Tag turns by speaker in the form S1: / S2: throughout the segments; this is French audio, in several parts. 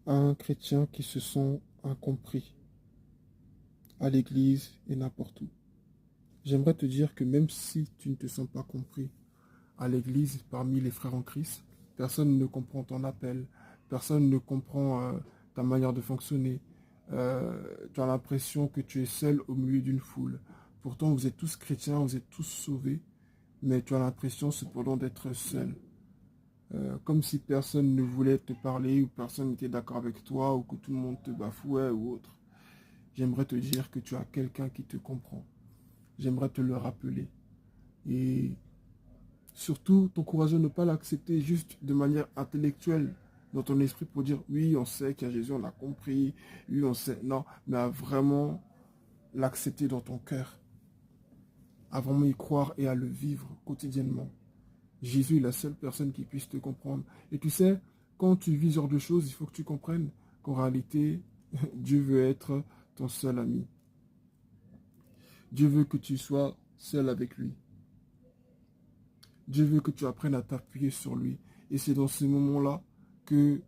S1: à un chrétien qui se sent incompris à l'église et n'importe où. J'aimerais te dire que même si tu ne te sens pas compris à l'église parmi les frères en Christ, personne ne comprend ton appel, personne ne comprend ta manière de fonctionner. Tu as l'impression que tu es seul au milieu d'une foule. Pourtant, vous êtes tous chrétiens, vous êtes tous sauvés, mais tu as l'impression cependant d'être seul. Comme si personne ne voulait te parler ou personne n'était d'accord avec toi ou que tout le monde te bafouait ou autre. J'aimerais te dire que tu as quelqu'un qui te comprend. J'aimerais te le rappeler. Et surtout, t'encourager à ne pas l'accepter juste de manière intellectuelle dans ton esprit pour dire oui, on sait qu'il y a Jésus, on a compris, oui, on sait. Non, mais à vraiment l'accepter dans ton cœur, à vraiment y croire et à le vivre quotidiennement. Jésus est la seule personne qui puisse te comprendre. Et tu sais, quand tu vis ce genre de choses, il faut que tu comprennes qu'en réalité, Dieu veut être ton seul ami. Dieu veut que tu sois seul avec lui. Dieu veut que tu apprennes à t'appuyer sur lui. Et c'est dans ces moments-là que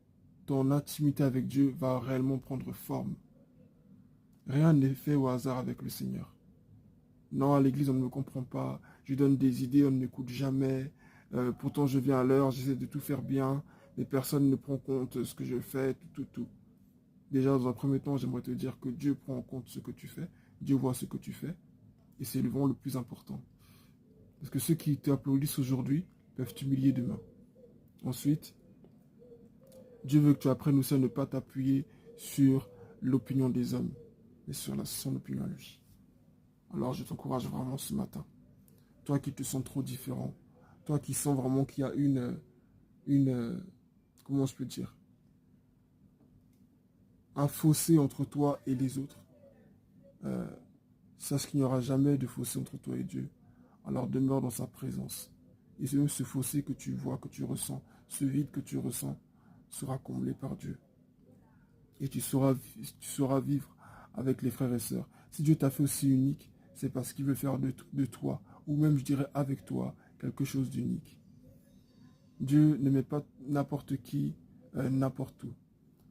S1: ton intimité avec Dieu va réellement prendre forme. Rien n'est fait au hasard avec le Seigneur. Non, à l'église, on ne me comprend pas. Je donne des idées, on ne m'écoute jamais. Pourtant, je viens à l'heure, j'essaie de tout faire bien, mais personne ne prend compte de ce que je fais, tout. Déjà, dans un premier temps, j'aimerais te dire que Dieu prend en compte ce que tu fais. Dieu voit ce que tu fais. Et c'est vraiment le plus important. Parce que ceux qui t'applaudissent aujourd'hui peuvent t'humilier demain. Ensuite, Dieu veut que tu apprennes aussi à ne pas t'appuyer sur l'opinion des hommes, mais sur son opinion à lui. Alors, je t'encourage vraiment ce matin. Toi qui te sens trop différent, toi qui sens vraiment qu'il y a comment je peux dire, un fossé entre toi et les autres, euh, sache qu'il n'y aura jamais de fossé entre toi et Dieu. Alors demeure dans sa présence. Et ce fossé que tu vois, que tu ressens, ce vide que tu ressens, sera comblé par Dieu. Et tu sauras vivre avec les frères et sœurs. Si Dieu t'a fait aussi unique, c'est parce qu'il veut faire de toi, ou même je dirais avec toi, quelque chose d'unique. Dieu ne met pas n'importe qui, n'importe où.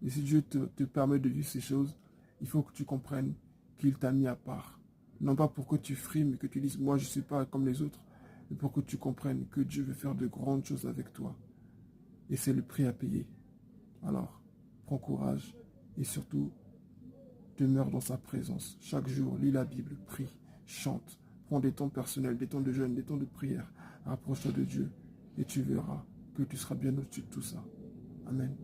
S1: Et si Dieu te permet de vivre ces choses, il faut que tu comprennes qu'il t'a mis à part. Non pas pour que tu frimes et que tu dises, moi je ne suis pas comme les autres, mais pour que tu comprennes que Dieu veut faire de grandes choses avec toi. Et c'est le prix à payer. Alors, prends courage et surtout, demeure dans sa présence. Chaque jour, lis la Bible, prie, chante, prends des temps personnels, des temps de jeûne, des temps de prière. Rapproche-toi de Dieu et tu verras que tu seras bien au-dessus de tout ça. Amen.